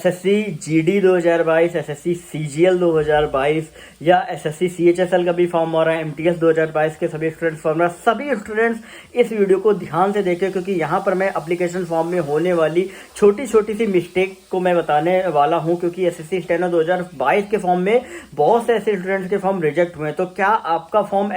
SSC GD 2022, SSC CGL 2022 या SSC CHSL का भी फॉर्म हो रहा है, एमटीएस 2022 के सभी स्टूडेंट्स फॉर्म रहा है। सभी स्टूडेंट्स इस वीडियो को ध्यान से देखें क्योंकि यहाँ पर मैं एप्लीकेशन फॉर्म में होने वाली छोटी छोटी सी मिस्टेक को मैं बताने वाला हूँ, क्योंकि एसएससी स्टेनो 2022 के फॉर्म में बहुत से ऐसे स्टूडेंट्स के फॉर्म रिजेक्ट हुए। तो क्या आपका फॉर्म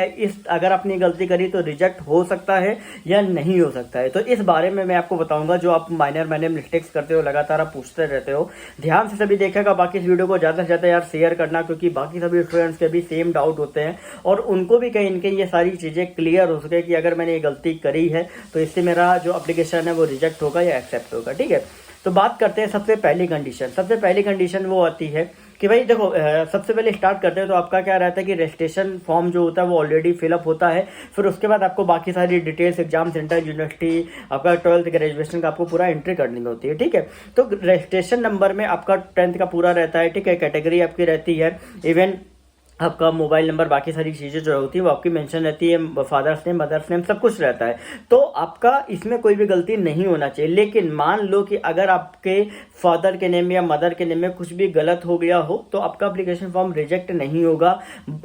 अगर आपने गलती करी तो रिजेक्ट हो सकता है या नहीं हो सकता है, तो इस बारे में मैं आपको बताऊंगा। जो आप माइनर मिस्टेक्स करते हो, लगातार आप पूछते रहते हो, ध्यान से सभी देखेगा। बाकी इस वीडियो को ज़्यादा से ज़्यादा यार शेयर करना, क्योंकि बाकी सभी स्टूडेंट्स के भी सेम डाउट होते हैं और उनको भी कहीं न कहीं ये सारी चीज़ें क्लियर हो सके कि अगर मैंने ये गलती करी है तो इससे मेरा जो एप्लीकेशन है वो रिजेक्ट होगा या एक्सेप्ट होगा। ठीक है, तो बात करते हैं सबसे पहली कंडीशन। सबसे पहली कंडीशन वो आती है कि भाई देखो, सबसे पहले स्टार्ट करते हैं तो आपका क्या रहता है कि रजिस्ट्रेशन फॉर्म जो होता है वो ऑलरेडी फिलअप होता है। फिर उसके बाद आपको बाकी सारी डिटेल्स, एग्जाम सेंटर, यूनिवर्सिटी, आपका 12th ग्रेजुएशन का आपको पूरा एंट्री करनी होती है। ठीक है, तो रजिस्ट्रेशन नंबर में आपका 10th का पूरा रहता है। ठीक है, कैटेगरी आपकी रहती है, इवन आपका मोबाइल नंबर, बाकी सारी चीज़ें जो होती है वो आपकी मेंशन रहती है, फादर्स नेम, मदर्स नेम, सब कुछ रहता है। तो आपका इसमें कोई भी गलती नहीं होना चाहिए। लेकिन मान लो कि अगर आपके फादर के नेम या मदर के नेम में कुछ भी गलत हो गया हो तो आपका एप्लीकेशन फॉर्म रिजेक्ट नहीं होगा।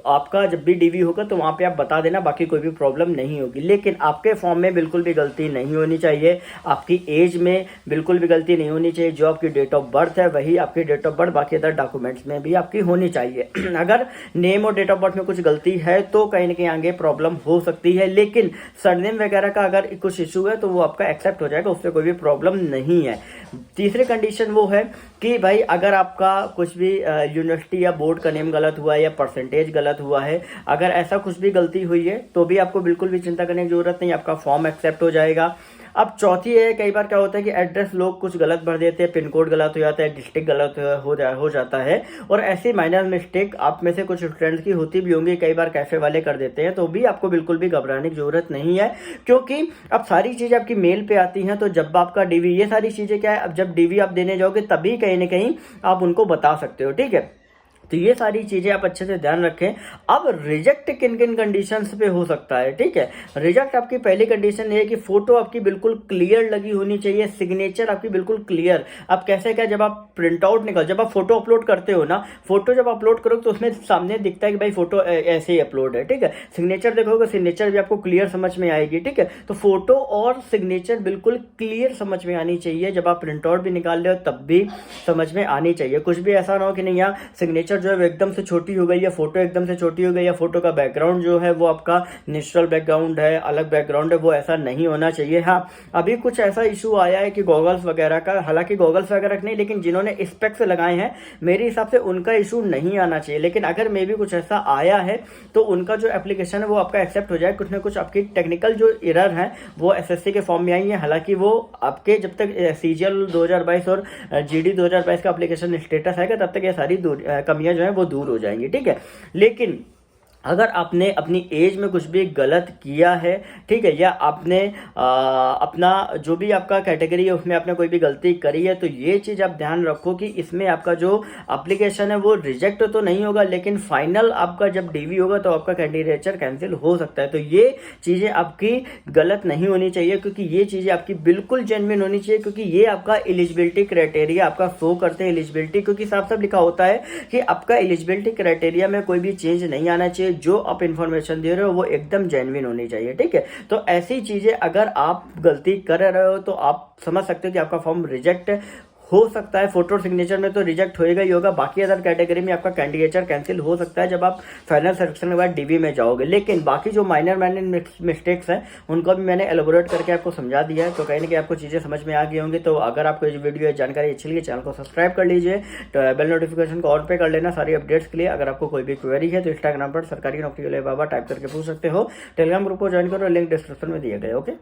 आपका जब भी डीवी होगा तो वहाँ पे आप बता देना, बाकी कोई भी प्रॉब्लम नहीं होगी। लेकिन आपके फॉर्म में बिल्कुल भी गलती नहीं होनी चाहिए, आपकी एज में बिल्कुल भी गलती नहीं होनी चाहिए। जो आपकी डेट ऑफ बर्थ है वही आपकी डेट ऑफ बर्थ बाकी अदर डॉक्यूमेंट्स में भी आपकी होनी चाहिए। अगर नेम और डेट ऑफ बर्थ में कुछ गलती है तो कहीं ना कहीं आगे प्रॉब्लम हो सकती है, लेकिन सरनेम वगैरह का अगर कुछ इशू है तो वो आपका एक्सेप्ट हो जाएगा, उससे कोई भी प्रॉब्लम नहीं है। तीसरी कंडीशन वो है कि भाई अगर आपका कुछ भी यूनिवर्सिटी या बोर्ड का नेम गलत हुआ है या परसेंटेज गलत हुआ है, अगर ऐसा कुछ भी गलती हुई है तो भी आपको बिल्कुल भी चिंता करने की जरूरत नहीं, आपका फॉर्म एक्सेप्ट हो जाएगा। अब चौथी है, कई बार क्या होता है कि एड्रेस लोग कुछ गलत भर देते हैं, पिन कोड गलत हो जाता है, डिस्ट्रिक्ट गलत हो जाता है, और ऐसी माइनर मिस्टेक आप में से कुछ स्टूडेंट्स की होती भी होंगी, कई बार कैफे वाले कर देते हैं। तो भी आपको बिल्कुल भी घबराने की जरूरत नहीं है, क्योंकि अब सारी चीज़ें आपकी मेल पे आती हैं। तो जब आपका डीवी, ये सारी चीज़ें क्या है, अब जब डीवी आप देने जाओगे तभी कहीं ना कहीं आप उनको बता सकते हो। ठीक है, तो ये सारी चीज़ें आप अच्छे से ध्यान रखें। अब रिजेक्ट किन किन कंडीशंस पे हो सकता है। ठीक है, रिजेक्ट आपकी पहली कंडीशन ये है कि फोटो आपकी बिल्कुल क्लियर लगी होनी चाहिए, सिग्नेचर आपकी बिल्कुल क्लियर। अब कैसे क्या, जब आप प्रिंट आउट जब आप फोटो अपलोड करते हो ना, फोटो जब अपलोड करो तो उसमें सामने दिखता है कि भाई फोटो ऐसे ही अपलोड है। ठीक है, सिग्नेचर देखोगे, सिग्नेचर भी आपको क्लियर समझ में आएगी। ठीक है, तो फोटो और सिग्नेचर बिल्कुल क्लियर समझ में आनी चाहिए। जब आप प्रिंट आउट भी निकाल रहे हो तब भी समझ में आनी चाहिए। कुछ भी ऐसा ना हो कि नहीं यहाँ सिग्नेचर जो है एकदम से छोटी हो गई या फोटो एकदम से छोटी हो गई या फोटो का बैकग्राउंड जो है वो आपका नेचुरल बैकग्राउंड है, अलग बैकग्राउंड है, वो ऐसा नहीं होना चाहिए। हाँ, अभी कुछ ऐसा इशू आया है कि गॉगल्स वगैरह का, हालांकि गॉगल्स वगैरह नहीं, लेकिन जिन्होंने स्पेक्स लगाए हैं मेरे हिसाब से उनका इशू नहीं आना चाहिए। लेकिन अगर मे भी कुछ ऐसा आया है तो उनका जो एप्लीकेशन है वो आपका एक्सेप्ट हो जाए। कुछ ना कुछ आपकी टेक्निकल जो एरर है वो एसएससी के फॉर्म में आई है। हालांकि वो आपके जब तक सीजीएल 2022 और जीडी 2022 का एप्लीकेशन स्टेटस आएगा तब तक ये सारी कमियां जो है वो दूर हो जाएंगी। ठीक है, लेकिन अगर आपने अपनी एज में कुछ भी गलत किया है, ठीक है, या आपने अपना जो भी आपका कैटेगरी है उसमें आपने कोई भी गलती करी है, तो ये चीज़ आप ध्यान रखो कि इसमें आपका जो एप्लीकेशन है वो रिजेक्ट तो नहीं होगा, लेकिन फाइनल आपका जब डीवी होगा तो आपका कैंडिडेचर कैंसिल हो सकता है। तो ये चीज़ें आपकी गलत नहीं होनी चाहिए, क्योंकि ये चीज़ें आपकी बिल्कुल जेन्युइन होनी चाहिए, क्योंकि ये आपका एलिजिबिलिटी क्राइटेरिया आपका शो करते हैं। एलिजिबिलिटी क्योंकि साफ साफ लिखा होता है कि आपका एलिजिबिलिटी क्राइटेरिया में कोई भी चेंज नहीं आना चाहिए, जो आप इंफॉर्मेशन दे रहे हो वो एकदम जेन्युइन होनी चाहिए। ठीक है, तो ऐसी चीजें अगर आप गलती कर रहे हो तो आप समझ सकते हो कि आपका फॉर्म रिजेक्ट हो सकता है। फोटो और सिग्नेचर में तो रिजेक्ट होएगा ही होगा, बाकी अदर कैटेगरी में आपका कैंडिडेचर कैंसिल हो सकता है जब आप फाइनल सिलेक्शन के बाद डीवी में जाओगे। लेकिन बाकी जो माइनर मिस्टेक्स हैं उनको भी मैंने एलोबोरेट करके आपको समझा दिया है, तो कहीं ना कहीं आपको चीज़ें समझ में आ गई होंगी। तो अगर आपको ये वीडियो जानकारी अच्छी लगी, चैनल को सब्सक्राइब कर लीजिए, तो बेल नोटिफिकेशन को ऑन पे कर लेना सारी अपडेट्स के लिए। अगर आपको कोई भी क्वेरी है तो इंस्टाग्राम पर सरकारी नौकरी के लिए बाबा टाइप करके पूछ सकते हो। टेलीग्राम ग्रुप को ज्वाइन करो, लिंक डिस्क्रिप्शन में दिए गए। ओके।